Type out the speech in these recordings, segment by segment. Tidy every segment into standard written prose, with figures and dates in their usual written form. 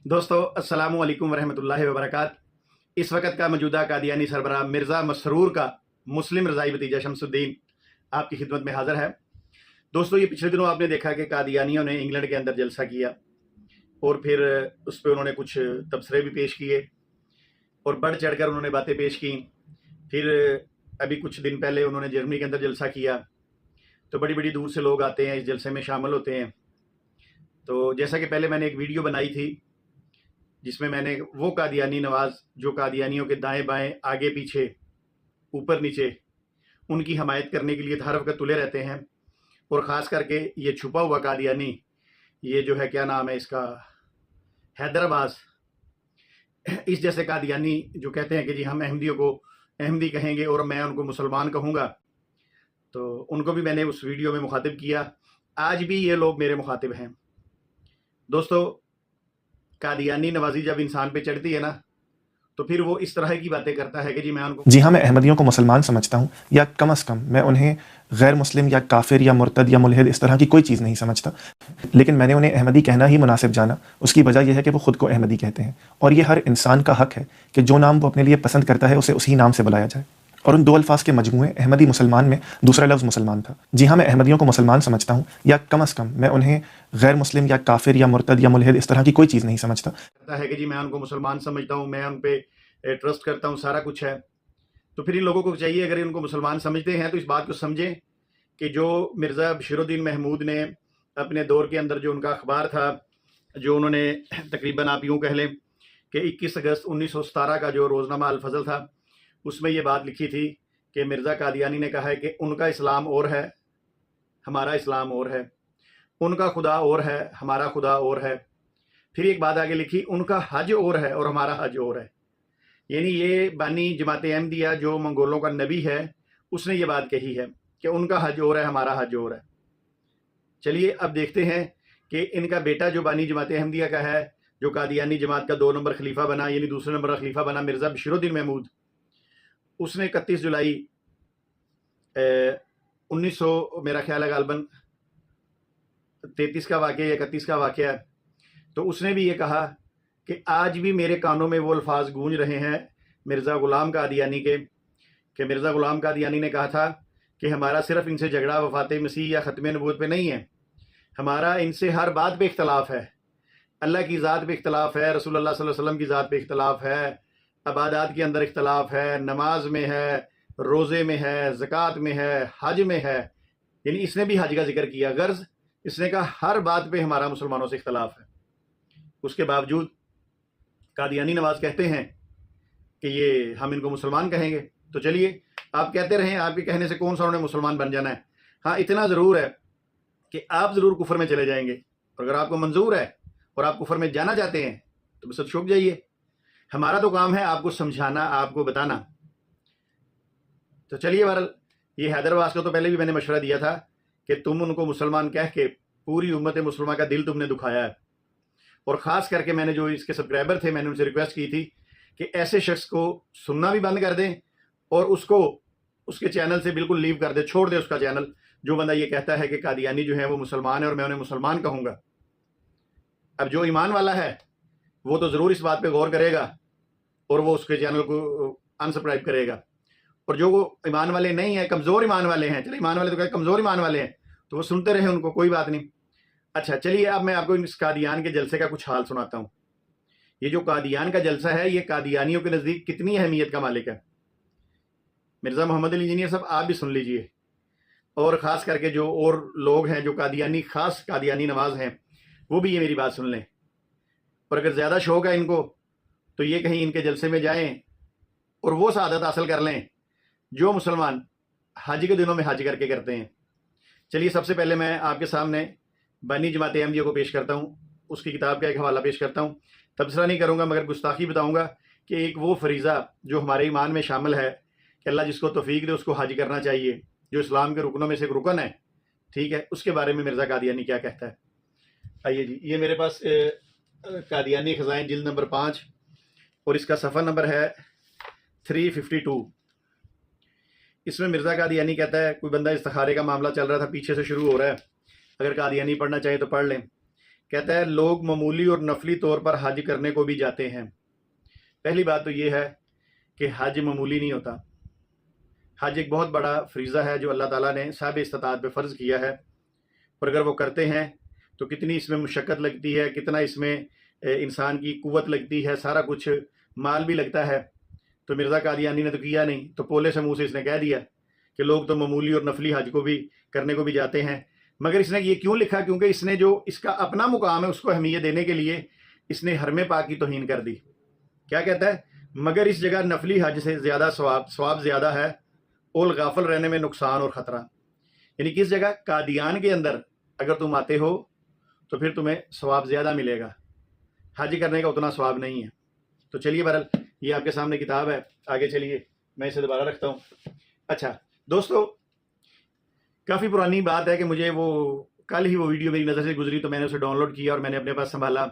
دوستو السلام علیکم ورحمۃ اللہ وبرکاتہ۔ اس وقت کا موجودہ قادیانی سربراہ مرزا مسرور کا مسلم رضائی بھتیجا شمس الدین آپ کی خدمت میں حاضر ہے۔ دوستو یہ پچھلے دنوں آپ نے دیکھا کہ قادیانیوں نے انگلینڈ کے اندر جلسہ کیا اور پھر اس پہ انہوں نے کچھ تبصرے بھی پیش کیے اور بڑھ چڑھ کر انہوں نے باتیں پیش کیں۔ پھر ابھی کچھ دن پہلے انہوں نے جرمنی کے اندر جلسہ کیا، تو بڑی بڑی دور سے لوگ آتے ہیں، اس جلسے میں شامل ہوتے ہیں۔ تو جیسا کہ پہلے میں نے ایک ویڈیو بنائی تھی جس میں نے وہ قادیانی نواز جو قادیانیوں کے دائیں بائیں آگے پیچھے اوپر نیچے ان کی حمایت کرنے کے لیے ہر وقت تلے رہتے ہیں، اور خاص کر کے یہ چھپا ہوا قادیانی، یہ جو ہے کیا نام ہے اس کا، حیدرآباد، اس جیسے قادیانی جو کہتے ہیں کہ جی ہم احمدیوں کو احمدی کہیں گے اور میں ان کو مسلمان کہوں گا، تو ان کو بھی میں نے اس ویڈیو میں مخاطب کیا۔ آج بھی یہ لوگ میرے مخاطب ہیں۔ دوستو قادیانی نوازی جب انسان پہ چڑھتی ہے نا، تو پھر وہ اس طرح کی باتیں کرتا ہے کہ جی ہاں، میں احمدیوں کو مسلمان سمجھتا ہوں، یا کم از کم میں انہیں غیر مسلم یا کافر یا مرتد یا ملحد اس طرح کی کوئی چیز نہیں سمجھتا، لیکن میں نے انہیں احمدی کہنا ہی مناسب جانا۔ اس کی وجہ یہ ہے کہ وہ خود کو احمدی کہتے ہیں، اور یہ ہر انسان کا حق ہے کہ جو نام وہ اپنے لیے پسند کرتا ہے اسے اسی نام سے بلایا جائے، اور ان دو الفاظ کے مجموعے احمدی مسلمان میں دوسرا لفظ مسلمان تھا۔ جی ہاں، میں احمدیوں کو مسلمان سمجھتا ہوں، یا کم از کم میں انہیں غیر مسلم یا کافر یا مرتد یا ملحد اس طرح کی کوئی چیز نہیں سمجھتا۔ ہے کہ جی میں ان کو مسلمان سمجھتا ہوں، میں ان پہ ٹرسٹ کرتا ہوں، سارا کچھ ہے۔ تو پھر ان لوگوں کو چاہیے اگر ان کو مسلمان سمجھتے ہیں تو اس بات کو سمجھیں کہ جو مرزا بشیر الدین محمود نے اپنے دور کے اندر جو ان کا اخبار تھا، جو انہوں نے تقریباً آپ یوں کہہ لیں کہ 21 اگست 1917 کا جو روزنامہ الفضل تھا، اس میں یہ بات لکھی تھی کہ مرزا قادیانی نے کہا ہے کہ ان کا اسلام اور ہے، ہمارا اسلام اور ہے، ان کا خدا اور ہے، ہمارا خدا اور ہے۔ پھر ایک بات آگے لکھی، ان کا حج اور ہے اور ہمارا حج اور ہے۔ یعنی یہ بانی جماعت احمدیہ جو منگولوں کا نبی ہے، اس نے یہ بات کہی ہے کہ ان کا حج اور ہے، ہمارا حج اور ہے۔ چلیے اب دیکھتے ہیں کہ ان کا بیٹا جو بانی جماعت احمدیہ کا ہے، جو قادیانی جماعت کا 2 نمبر خلیفہ بنا، یعنی دوسرے نمبر خلیفہ بنا، مرزا بشیر الدین محمود، اس نے 31 جولائی 1900 میرا خیال ہے غالباً 33 کا واقعہ یا 31 کا واقعہ ہے، تو اس نے بھی یہ کہا کہ آج بھی میرے کانوں میں وہ الفاظ گونج رہے ہیں مرزا غلام قادیانی کے، کہ مرزا غلام قادیانی نے کہا تھا کہ ہمارا صرف ان سے جھگڑا وفات مسیح یا ختم نبوت پہ نہیں ہے، ہمارا ان سے ہر بات پہ اختلاف ہے، اللہ کی ذات پہ اختلاف ہے، رسول اللہ صلی اللہ علیہ وسلم کی ذات پہ اختلاف ہے، عبادات کے اندر اختلاف ہے، نماز میں ہے، روزے میں ہے، زکوٰۃ میں ہے، حج میں ہے۔ یعنی اس نے بھی حج کا ذکر کیا، غرض اس نے کہا ہر بات پہ ہمارا مسلمانوں سے اختلاف ہے۔ اس کے باوجود قادیانی نواز کہتے ہیں کہ یہ ہم ان کو مسلمان کہیں گے۔ تو چلیے آپ کہتے رہیں، آپ کے کہنے سے کون سا انہوں نے مسلمان بن جانا ہے۔ ہاں اتنا ضرور ہے کہ آپ ضرور کفر میں چلے جائیں گے، اور اگر آپ کو منظور ہے اور آپ کفر میں جانا چاہتے ہیں تو بس چھوک جائیے۔ ہمارا تو کام ہے آپ کو سمجھانا، آپ کو بتانا۔ تو چلیے بہرحال یہ حیدرآباد کا تو پہلے بھی میں نے مشورہ دیا تھا کہ تم ان کو مسلمان کہہ کے پوری امت مسلمہ کا دل تم نے دکھایا ہے، اور خاص کر کے میں نے جو اس کے سبسکرائبر تھے، میں نے ان سے ریکویسٹ کی تھی کہ ایسے شخص کو سننا بھی بند کر دیں اور اس کو اس کے چینل سے بالکل لیو کر دے، چھوڑ دے اس کا چینل، جو بندہ یہ کہتا ہے کہ قادیانی جو ہے وہ مسلمان ہے اور میں انہیں مسلمان کہوں گا۔ اب جو ایمان والا ہے وہ تو ضرور اس بات پہ غور کرے گا اور وہ اس کے چینل کو انسبسکرائب کرے گا، اور جو وہ ایمان والے نہیں ہیں، کمزور ایمان والے ہیں، چلے ایمان والے تو کہ کمزور ایمان والے ہیں، تو وہ سنتے رہے، ان کو کوئی بات نہیں۔ اچھا چلیے اب میں آپ کو اس قادیان کے جلسے کا کچھ حال سناتا ہوں۔ یہ جو قادیان کا جلسہ ہے، یہ قادیانیوں کے نزدیک کتنی اہمیت کا مالک ہے۔ مرزا محمد علی انجینئر صاحب آپ بھی سن لیجئے، اور خاص کر کے جو اور لوگ ہیں جو قادیانی، خاص قادیانی نواز ہیں، وہ بھی یہ میری بات سن لیں، اور اگر زیادہ شوق ہے ان کو تو یہ کہیں ان کے جلسے میں جائیں اور وہ سعادت حاصل کر لیں جو مسلمان حج کے دنوں میں حج کر کے کرتے ہیں۔ چلیے سب سے پہلے میں آپ کے سامنے بانی جماعت احمدیہ کو پیش کرتا ہوں، اس کی کتاب کا ایک حوالہ پیش کرتا ہوں۔ تبصرہ نہیں کروں گا مگر گستاخی بتاؤں گا کہ ایک وہ فریضہ جو ہمارے ایمان میں شامل ہے کہ اللہ جس کو توفیق دے اس کو حج کرنا چاہیے، جو اسلام کے رکنوں میں سے ایک رکن ہے، ٹھیک ہے، اس کے بارے میں مرزا قادیانی کیا کہتا ہے۔ آئیے جی، یہ میرے پاس قادیانی خزائن جلد نمبر 5 اور اس کا صفحہ نمبر ہے 352۔ اس میں مرزا قادیانی کہتا ہے، کوئی بندہ استخارے کا معاملہ چل رہا تھا، پیچھے سے شروع ہو رہا ہے، اگر قادیانی پڑھنا چاہے تو پڑھ لیں۔ کہتا ہے لوگ معمولی اور نفلی طور پر حج کرنے کو بھی جاتے ہیں۔ پہلی بات تو یہ ہے کہ حج معمولی نہیں ہوتا۔ حج ایک بہت بڑا فریضہ ہے جو اللہ تعالیٰ نے صاحب استطاعت پہ فرض کیا ہے، اور اگر وہ کرتے ہیں تو کتنی اس میں مشقت لگتی ہے، کتنا اس میں انسان کی قوت لگتی ہے، سارا کچھ، مال بھی لگتا ہے۔ تو مرزا قادیانی نے تو کیا نہیں، تو پولے سے منہ سے اس نے کہہ دیا کہ لوگ تو معمولی اور نفلی حج کو بھی کرنے کو بھی جاتے ہیں۔ مگر اس نے یہ کیوں لکھا؟ کیونکہ اس نے جو اس کا اپنا مقام ہے اس کو اہمیت دینے کے لیے اس نے حرم پاک کی توہین کر دی۔ کیا کہتا ہے؟ مگر اس جگہ نفلی حج سے زیادہ ثواب زیادہ ہے، اول غافل رہنے میں نقصان اور خطرہ۔ یعنی کس جگہ؟ قادیان کے اندر اگر تم آتے ہو تو پھر تمہیں ثواب زیادہ ملے گا، حج کرنے کا اتنا ثواب نہیں ہے۔ تو چلیے بہرحال یہ آپ کے سامنے کتاب ہے، آگے چلیے، میں اسے دوبارہ رکھتا ہوں۔ اچھا دوستو، کافی پرانی بات ہے کہ مجھے وہ کل ہی وہ ویڈیو میری نظر سے گزری، تو میں نے اسے ڈاؤن لوڈ کیا اور میں نے اپنے پاس سنبھالا،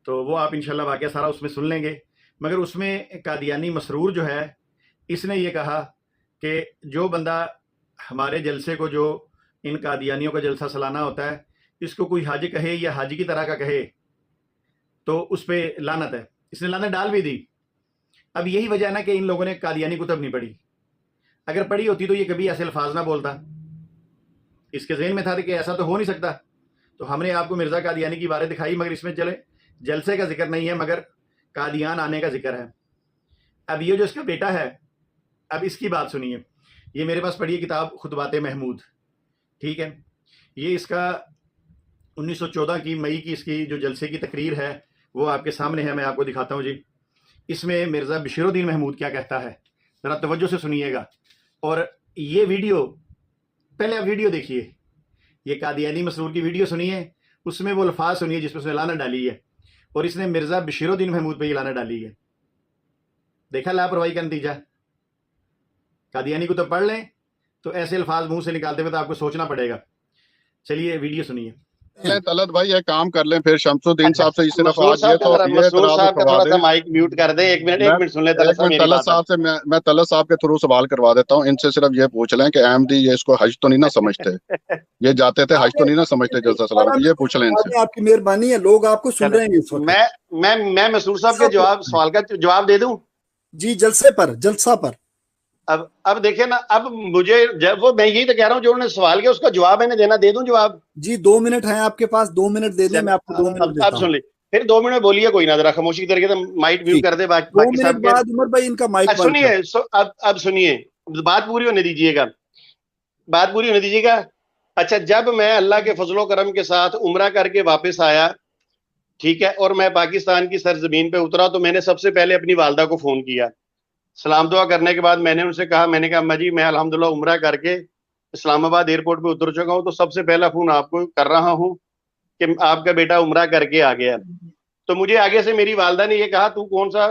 تو وہ آپ انشاءاللہ واقعہ سارا اس میں سن لیں گے۔ مگر اس میں قادیانی مسرور جو ہے، اس نے یہ کہا کہ جو بندہ ہمارے جلسے کو، جو ان قادیانیوں کا جلسہ سالانہ ہوتا ہے، اس کو کوئی حج کہے یا حج کی طرح کا کہے تو اس پہ لعنت ہے۔ اس نے لعنت ڈال بھی دی۔ اب یہی وجہ ہے نا کہ ان لوگوں نے قادیانی کتب نہیں پڑھی۔ اگر پڑھی ہوتی تو یہ کبھی ایسے الفاظ نہ بولتا۔ اس کے ذہن میں تھا کہ ایسا تو ہو نہیں سکتا، تو ہم نے آپ کو مرزا قادیانی کی بارے دکھائی، مگر اس میں چلے جلسے کا ذکر نہیں ہے، مگر قادیان آنے کا ذکر ہے۔ اب یہ جو اس کا بیٹا ہے، اب اس کی بات سنیے۔ یہ میرے پاس پڑھی ہے کتاب خطبات محمود، ٹھیک ہے؟ یہ اس کا 1914 کی مئی کی اس کی جو جلسے کی تقریر ہے وہ آپ کے سامنے ہے، میں آپ کو دکھاتا ہوں جی۔ اس میں مرزا بشیر الدین محمود کیا کہتا ہے، ذرا توجہ سے سنیے گا۔ اور یہ ویڈیو، پہلے آپ ویڈیو دیکھیے، یہ قادیانی مسرور کی ویڈیو سنیے، اس میں وہ الفاظ سنیے جس پہ اس نے لعنت ڈالی ہے، اور اس نے مرزا بشیر الدین محمود پہ یہ لعنت ڈالی ہے۔ دیکھا لاپرواہی کا نتیجہ؟ قادیانی کو تو پڑھ لیں تو ایسے الفاظ منہ سے نکالتے ہوئے تو آپ کو سوچنا پڑے گا۔ چلیے ویڈیو سنیے۔ طلعت بھائی یہ کام کر لیں، پھر شمس الدین صاحب سے صرف مسرور آج یہ تو یہ مسرور اعتراض صاحب کا کروا تھوڑا دیں۔ سا مائک میوٹ کر دیں، ایک منٹ سن لیں طلعت صاحب میری طلعت بات۔ صاحب سے میں طلعت صاحب کے تھرو سوال کروا دیتا ہوں، ان سے صرف یہ پوچھ لیں کہ احمدی یہ اس کو حج تو نہیں نہ سمجھتے، یہ جاتے تھے حج تو نہیں نہ سمجھتے جلسہ سالانہ، یہ پوچھ لیں ان سے۔ آپ کی مہربانی ہے، لوگ آپ کو سن رہے ہیں اس وقت۔ میں مسرور صاحب کے سوال کا جواب دے دوں جی جلسے پر، جلسہ پر۔ اب دیکھیں نا، اب مجھے وہ میں یہی تو کہہ رہا ہوں، جو انہوں نے سوال کیا اس کا جواب میں نے دینا، دے دوں جواب؟ جی 2 منٹ ہیں آپ کے پاس، 2 منٹ دے دیں، میں آپ کو 2 منٹ دیتا اب ہوں۔ سن لیں، پھر 2 منٹ بولیے، کوئی نہ، ذرا خاموشی کر کے تو مائک میوٹ کر دے 2 منٹ بعد عمر بھائی ان کا مائک بند سنیے۔ اب سنیے، بات پوری ہونے دیجیے گا، بات پوری ہونے دیجیے گا۔ اچھا، جب میں اللہ کے فضل و کرم کے ساتھ عمرہ کر کے واپس آیا، ٹھیک ہے، اور میں پاکستان کی سرزمین پہ اترا، تو میں نے سب سے پہلے اپنی والدہ کو فون کیا۔ سلام دعا کرنے کے بعد میں نے ان سے کہا، میں نے کہا اماں جی میں الحمدللہ عمرہ کر کے اسلام آباد ایئرپورٹ پہ اتر چکا ہوں، تو سب سے پہلا فون آپ کو کر رہا ہوں کہ آپ کا بیٹا عمرہ کر کے آ گیا۔ تو مجھے آگے سے میری والدہ نے یہ کہا، تو کون سا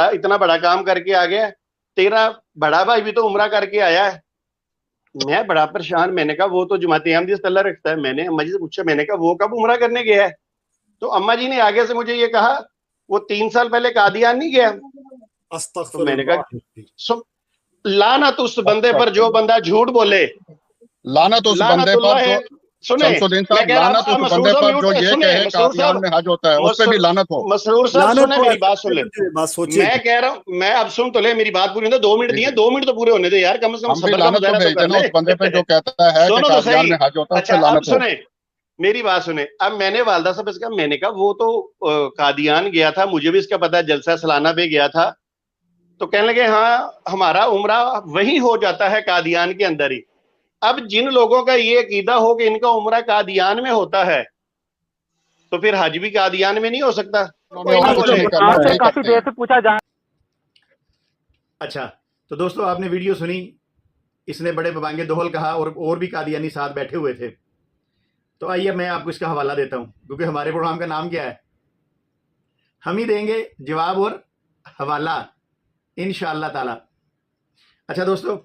اتنا بڑا کام کر کے آ گیا، تیرا بڑا بھائی بھی تو عمرہ کر کے آیا ہے۔ میں بڑا پریشان، میں نے کہا وہ تو جماعت احمدیہ سے اللہ رکھتا ہے۔ میں نے اماں جی سے پوچھا، میں نے کہا وہ کب عمرہ کرنے گیا ہے؟ تو اماں جی نے آگے سے مجھے یہ کہا، وہ 3 سال پہلے قادیان نہیں گیا۔ تو میں نے کہا لعنت اس بندے پر جو بندہ جھوٹ بولے، لعنت اس بندے پر جو شمس الدین صاحب، لعنت اس بندے پر جو یہ کہے قادیان میں حج ہوتا ہے، اس پہ بھی لعنت ہو۔ مسرور صاحب سنیں میری بات، سن لیں، میں کہہ رہا ہوں، میں اب سن تو لے میری بات پوری ہونے دے، 2 منٹ دیے، 2 منٹ تو پورے ہونے دے یار، کم از کم ہم بھی صبر کا لعنت تو مظاہرہ تو بھیج کر دینا لیں۔ اس بندے پہ جو کہتا ہے کہ قادیان میں حج ہوتا ہے، اس پہ اچھا اب لعنت ہو۔ سنیں میری بات سنیں، اب میں نے والدہ صاحب سے کہا، میں نے کہا وہ تو قادیان گیا تھا، مجھے بھی اس کا پتا ہے، جلسہ سالانہ پہ گیا تھا۔ تو کہنے لگے ہاں ہمارا عمرہ وہی ہو جاتا ہے قادیان کے اندر ہی۔ اب جن لوگوں کا یہ عقیدہ ہو کہ ان کا عمرہ قادیان میں ہوتا ہے، تو پھر حج بھی قادیان میں نہیں ہو سکتا۔ کافی دیر سے پوچھا جا۔ اچھا تو دوستو، آپ نے ویڈیو سنی، اس نے بڑے ببانگے دوہل کہا، اور بھی قادیانی ساتھ بیٹھے ہوئے تھے۔ تو آئیے میں آپ کو اس کا حوالہ دیتا ہوں، کیونکہ ہمارے پروگرام کا نام کیا ہے، ہم ہی دیں گے جواب اور حوالہ انشاءاللہ تعالی۔ اچھا دوستو،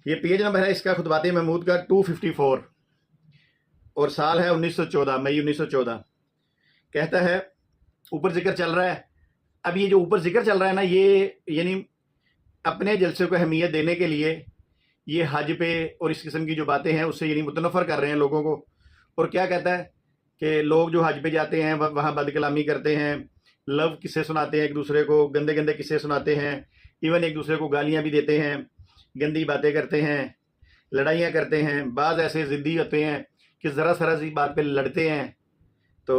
یہ پیج نمبر ہے اس کا خطبات محمود کا 254، اور سال ہے 1914، مئی 1914۔ کہتا ہے، اوپر ذکر چل رہا ہے۔ اب یہ جو اوپر ذکر چل رہا ہے نا، یہ یعنی اپنے جلسے کو اہمیت دینے کے لیے یہ حج پہ اور اس قسم کی جو باتیں ہیں اس سے یعنی متنفر کر رہے ہیں لوگوں کو۔ اور کیا کہتا ہے کہ لوگ جو حج پہ جاتے ہیں وہاں بد کلامی کرتے ہیں، لو قصے سناتے ہیں ایک دوسرے کو، گندے گندے قصے سناتے ہیں، ایون ایک دوسرے کو گالیاں بھی دیتے ہیں، گندی باتیں کرتے ہیں، لڑائیاں کرتے ہیں. بعض ایسے ضدی ہوتے ہیں کہ ذرا سی بات پہ لڑتے ہیں. تو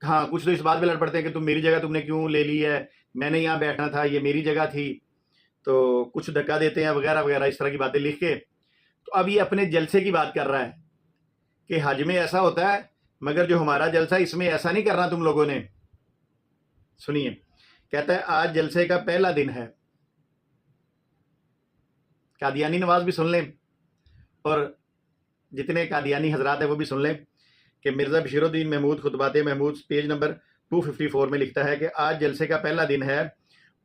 ہاں کچھ تو اس بات پہ لڑ پڑتے ہیں کہ تم میری جگہ تم نے کیوں لے لی ہے، میں نے یہاں بیٹھنا تھا، یہ میری جگہ تھی. تو کچھ دھکا دیتے ہیں وغیرہ وغیرہ اس طرح کی باتیں لکھ کے. تو اب یہ اپنے جلسے کی بات کر رہا ہے کہ حج میں ایسا ہوتا ہے، مگر جو ہمارا جلسہ اس میں ایسا نہیں کرنا تم لوگوں نے. سنیے، کہتا ہے آج جلسے کا پہلا دن ہے. قادیانی نواز بھی سن لیں اور جتنے قادیانی حضرات ہیں وہ بھی سن لیں کہ مرزا بشیر الدین محمود خطبات محمود پیج نمبر 254 میں لکھتا ہے کہ آج جلسے کا پہلا دن ہے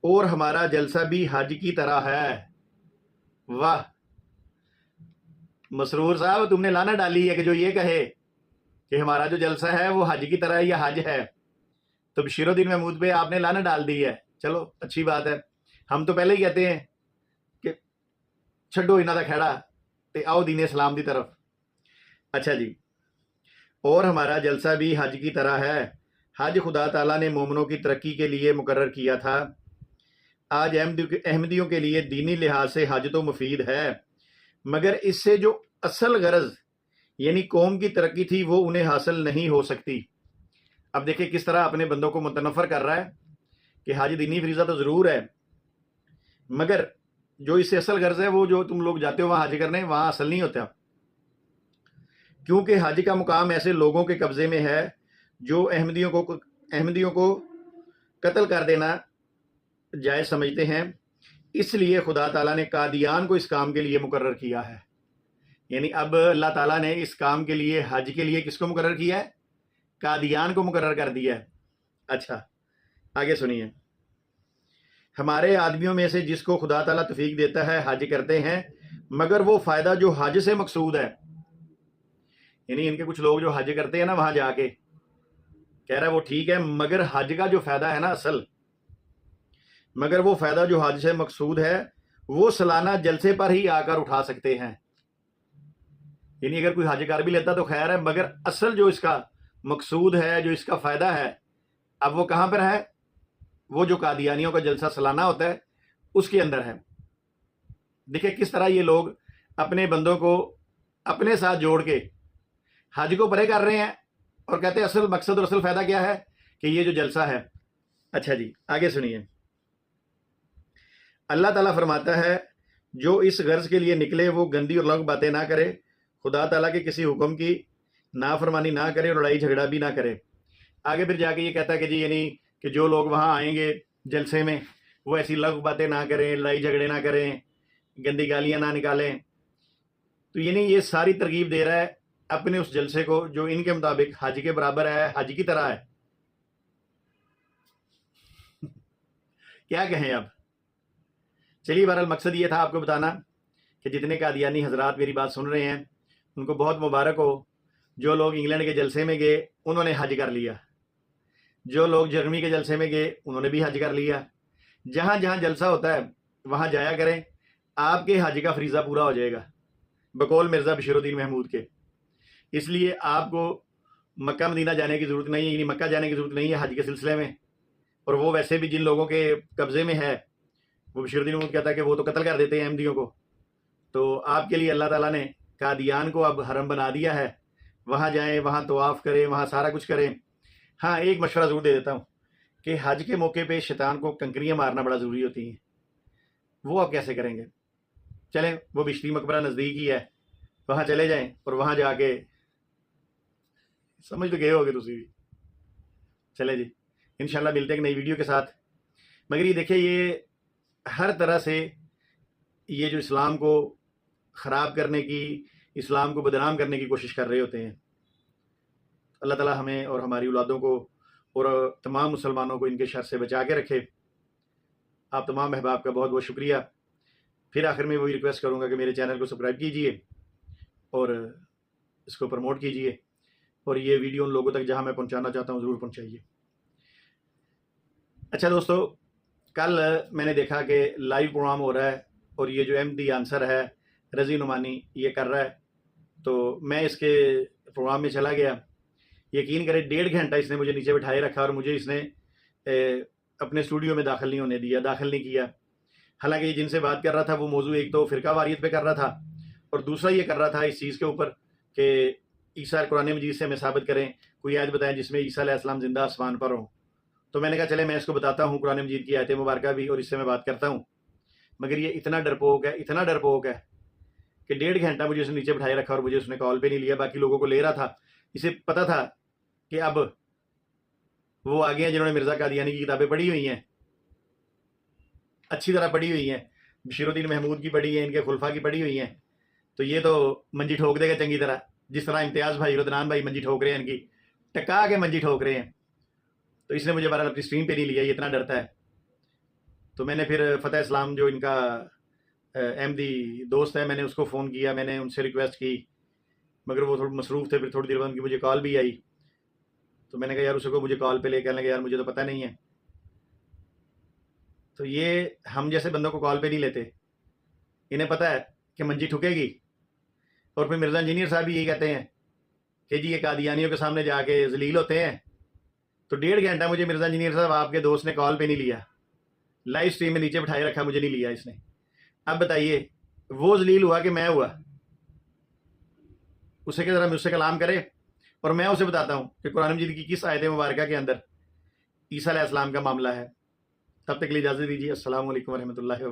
اور ہمارا جلسہ بھی حج کی طرح ہے. واہ مسرور صاحب، تم نے لعنت ڈالی ہے کہ جو یہ کہے کہ ہمارا جو جلسہ ہے وہ حج کی طرح ہے یا حج ہے. تو بشیر الدین محمود پہ آپ نے لعنت ڈال دی ہے. چلو اچھی بات ہے. ہم تو پہلے ہی کہتے ہیں کہ چھڈو انہاں دا کھیڑا تے آؤ دین اسلام دی طرف. اچھا جی، اور ہمارا جلسہ بھی حج کی طرح ہے. حج خدا تعالیٰ نے مومنوں کی ترقی کے لیے مقرر کیا تھا. آج احمدیوں کے لیے دینی لحاظ سے حج تو مفید ہے، مگر اس سے جو اصل غرض یعنی قوم کی ترقی تھی وہ انہیں حاصل نہیں ہو سکتی. اب دیکھیں کس طرح اپنے بندوں کو متنفر کر رہا ہے کہ حج دینی فریضہ تو ضرور ہے، مگر جو اس سے اصل غرض ہے وہ جو تم لوگ جاتے ہو وہاں حج کرنے وہاں اصل نہیں ہوتا، کیونکہ حج کا مقام ایسے لوگوں کے قبضے میں ہے جو احمدیوں کو قتل کر دینا جائز سمجھتے ہیں. اس لیے خدا تعالیٰ نے قادیان کو اس کام کے لیے مقرر کیا ہے. یعنی اب اللہ تعالیٰ نے اس کام کے لیے حج کے لیے کس کو مقرر کیا ہے؟ قادیان کو مقرر کر دیا ہے. اچھا آگے سنیے، ہمارے آدمیوں میں سے جس کو خدا تعالیٰ توفیق دیتا ہے حج کرتے ہیں، مگر وہ فائدہ جو حج سے مقصود ہے، یعنی ان کے کچھ لوگ جو حج کرتے ہیں نا وہاں جا کے، کہہ رہا ہے وہ ٹھیک ہے مگر حج کا جو فائدہ ہے نا اصل، مگر وہ فائدہ جو حج سے مقصود ہے وہ سالانہ جلسے پر ہی آ کر اٹھا سکتے ہیں. یعنی اگر کوئی حج کر بھی لیتا تو خیر ہے، مگر اصل جو اس کا مقصود ہے، جو اس کا فائدہ ہے، اب وہ کہاں پر ہے؟ وہ جو قادیانیوں کا جلسہ سالانہ ہوتا ہے اس کے اندر ہے. دیکھیں کس طرح یہ لوگ اپنے بندوں کو اپنے ساتھ جوڑ کے حج کو پرے کر رہے ہیں اور کہتے ہیں اصل مقصد اور اصل فائدہ کیا ہے کہ یہ جو جلسہ ہے. اچھا جی آگے سنیے، اللہ تعالیٰ فرماتا ہے جو اس غرض کے لیے نکلے وہ گندی اور لغو باتیں نہ کرے، خدا تعالیٰ کے کسی حکم کی نافرمانی نہ کرے اور لڑائی جھگڑا بھی نہ کرے. آگے پھر جا کے یہ کہتا ہے کہ جی یعنی کہ جو لوگ وہاں آئیں گے جلسے میں وہ ایسی لغو باتیں نہ کریں، لڑائی جھگڑے نہ کریں، گندی گالیاں نہ نکالیں. تو یعنی یہ ساری ترغیب دے رہا ہے اپنے اس جلسے کو جو ان کے مطابق حج کے برابر ہے، حج کی طرح ہے. کیا کہیں اب؟ چلیے بہرحال مقصد یہ تھا آپ کو بتانا کہ جتنے قادیانی حضرات میری بات سن رہے ہیں ان کو بہت مبارک ہو. جو لوگ انگلینڈ کے جلسے میں گئے انہوں نے حج کر لیا، جو لوگ جرمنی کے جلسے میں گئے انہوں نے بھی حج کر لیا. جہاں جہاں جلسہ ہوتا ہے وہاں جایا کریں، آپ کے حج کا فریضہ پورا ہو جائے گا بقول مرزا بشیر الدین محمود کے. اس لیے آپ کو مکہ مدینہ جانے کی ضرورت نہیں ہے، یعنی مکہ جانے کی ضرورت نہیں ہے حج کے سلسلے میں. اور وہ ویسے بھی جن لوگوں کے قبضے میں ہے وہ بشیر الدین محمود کہتا ہے کہ وہ تو قتل کر دیتے ہیں احمدیوں کو. تو آپ کے لیے اللہ تعالیٰ نے قادیان کو اب حرم بنا دیا ہے، وہاں جائیں، وہاں طواف کریں، وہاں سارا کچھ کریں. ہاں ایک مشورہ ضرور دے دیتا ہوں کہ حج کے موقع پہ شیطان کو کنکریاں مارنا بڑا ضروری ہوتی ہیں. وہ آپ کیسے کریں گے؟ چلیں وہ بشری مقبرہ نزدیک ہی ہے، وہاں چلے جائیں اور وہاں جا کے سمجھ تو گئے ہوگے تسی بھی. چلے جی انشاءاللہ ملتے ہیں ایک نئی ویڈیو کے ساتھ. مگر یہ دیکھیں یہ ہر طرح سے یہ جو اسلام کو خراب کرنے کی، اسلام کو بدنام کرنے کی کوشش کر رہے ہوتے ہیں. اللہ تعالیٰ ہمیں اور ہماری اولادوں کو اور تمام مسلمانوں کو ان کے شر سے بچا کے رکھے. آپ تمام احباب کا بہت بہت شکریہ. پھر آخر میں وہی ریکویسٹ کروں گا کہ میرے چینل کو سبسکرائب کیجئے اور اس کو پروموٹ کیجئے اور یہ ویڈیو ان لوگوں تک جہاں میں پہنچانا چاہتا ہوں ضرور پہنچائیے. اچھا دوستو، کل میں نے دیکھا کہ لائیو پروگرام ہو رہا ہے اور یہ جو احمدی آنسر ہے رضی نعمانی یہ کر رہا ہے تو میں اس کے پروگرام میں چلا گیا. یقین کرے 1.5 گھنٹہ اس نے مجھے نیچے بٹھائے رکھا اور مجھے اس نے اپنے اسٹوڈیو میں داخل نہیں ہونے دیا، داخل نہیں کیا. حالانکہ یہ جن سے بات کر رہا تھا وہ موضوع ایک تو فرقہ واریت پہ کر رہا تھا، اور دوسرا یہ کر رہا تھا اس چیز کے اوپر کہ عیسیٰ قرآن مجید سے ہمیں ثابت کریں، کوئی آیت بتائیں جس میں عیسیٰ علیہ السلام زندہ آسمان پر ہوں. تو میں نے کہا چلے میں اس کو بتاتا ہوں قرآن مجید کی آیت مبارکہ بھی، اور اس سے میں بات کرتا ہوں. مگر یہ اتنا ڈرپوک ہے کہ 1.5 گھنٹہ مجھے اس نے نیچے بٹھائے رکھا اور مجھے اس نے کال پہ نہیں لیا. باقی لوگوں کو لے رہا تھا. اسے پتا تھا کہ اب وہ آگے ہیں جنہوں نے مرزا قادیانی کی کتابیں پڑھی ہوئی ہیں، اچھی طرح پڑھی ہوئی ہیں، بشیر الدین محمود کی پڑھی ہیں، ان کے خلفاء کی پڑھی ہوئی ہیں. تو یہ تو منجی ٹھوک دے گا چنگی طرح، جس طرح امتیاز بھائی رضوان بھائی منجی ٹھوک رہے ہیں، ان کی ٹکا کے منجی ٹھوک رہے ہیں. تو اس نے مجھے بہرحال اپنی اسٹریم پہ نہیں لیا، یہ اتنا ڈرتا ہے. تو میں نے پھر فتح اسلام جو ان کا احمدی دوست ہے، میں نے اس کو فون کیا، میں نے ان سے ریکویسٹ کی، مگر وہ تھوڑا مصروف تھے. پھر تھوڑی دیر بعد ان کی مجھے کال بھی آئی. تو میں نے کہا یار اسے کو مجھے کال پہ لے کہنے لگا یار مجھے تو پتہ نہیں ہے. تو یہ ہم جیسے بندوں کو کال پہ نہیں لیتے، انہیں پتہ ہے کہ منجی ٹھکے گی. اور پھر مرزا انجینئر صاحب بھی یہی کہتے ہیں کہ جی یہ قادیانیوں کے سامنے جا کے ذلیل ہوتے ہیں. تو 1.5 گھنٹہ مجھے مرزا انجینئر صاحب آپ کے دوست نے کال پہ نہیں لیا، لائیو اسٹریم میں نیچے بٹھائے رکھا، مجھے نہیں لیا اس نے. اب بتائیے وہ ذلیل ہوا کہ میں ہوا؟ اسے کہ ذرا مجھ سے کلام کرے اور میں اسے بتاتا ہوں کہ قرآن مجید کی کس آیت مبارکہ کے اندر عیسیٰ علیہ السلام کا معاملہ ہے. تب تک کے لیے اجازت دیجیے. السلام علیکم ورحمۃ اللہ وبرکاتہ.